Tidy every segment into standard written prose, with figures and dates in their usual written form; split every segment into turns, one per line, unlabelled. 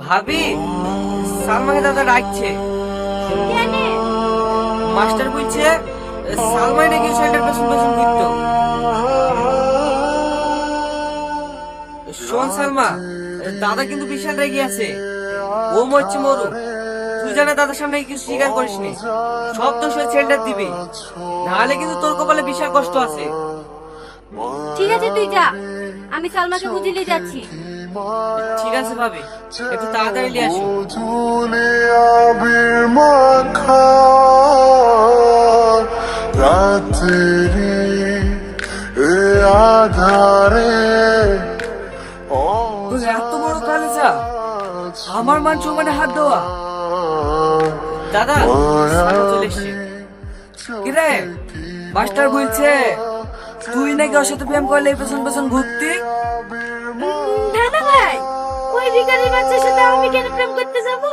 ভাবি, সালমাকে দাদা ডাকছে।
কেন?
মাস্টার বলছে সালমাই নাকি সেন্টার পেছন পেছন ঘুরতো। শোন সালমা, দাদা কিন্তু বিশাল রেগে আছে। ও মরছে মরু, তুই জানে দাদার সামনে কিছু স্বীকার করিসনি। সব তো সে সেন্টার দিবি, নাহলে কিন্তু তোর কপালে বিশাল কষ্ট আছে।
ঠিক আছে, তুই যা, আমি সালমাকে বুঝিয়ে যাচ্ছি।
ঠিক আছে ভাবি, একটু তাড়াতাড়ি নিয়ে আসো। তোর এত বড় কালেজা, আমার মান সম্মানে হাত দেওয়া। দাদা, সালমা চলে এসছে। কিরে, মাস্টার বলছে তুই নাকি ওর সাথে প্রেম করলে পেছন পেছন ঘুরতি।
দাদা ভাই, ওই ভিখারির বাচ্চার সাথে আমি কেন প্রেম করতে যাব?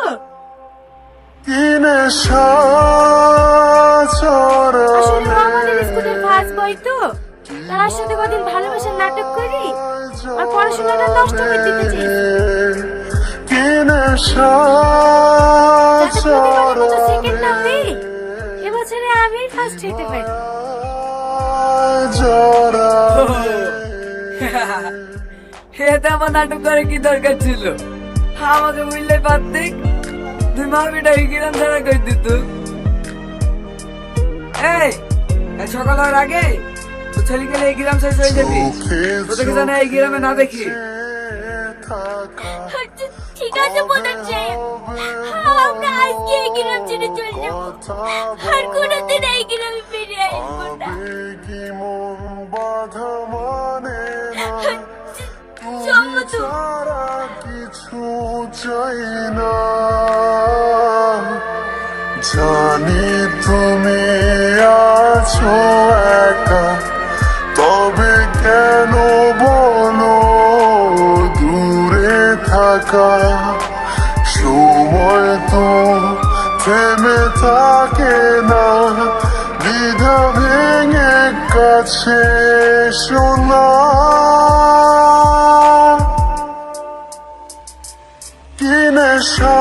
আসলে ও আমাদের স্কুলের ফার্স্ট বয় তো, তার সাথে কদিন ভালোবাসার নাটক করি আর পড়াশোনাটা নষ্ট করে দিতে চাই। যাতে প্রতিবারের মতো সেকেন্ড না হই, এবছরে আমি ফার্স্ট হতে পারি।
এতে আমার নাটক করে কি দরকার ছিল? আমাকে বুঝলে পারতিক, তুই মারবিটা গিরাম ছাড়া করে দিত। এই সকাল হওয়ার আগে তো ছেলে গেলে এই গ্রাম শেষ হয়ে যাবি। তোদেরকে জানে এই গ্রামে না দেখি।
ঠিক আছে প্রধান সাহেব, আমরা আজকে এই গ্রাম ছেড়ে চলে যাব, আর কোনোদিন এই গ্রামে ফিরে আসবো না। চলো তো।
জানি তুমি আছো একা, তবে কেন বলো দূরে থাকা? সময় তো থেমে থাকে না, দ্বিধা ভেঙে কাছে শোনা। কি নেশা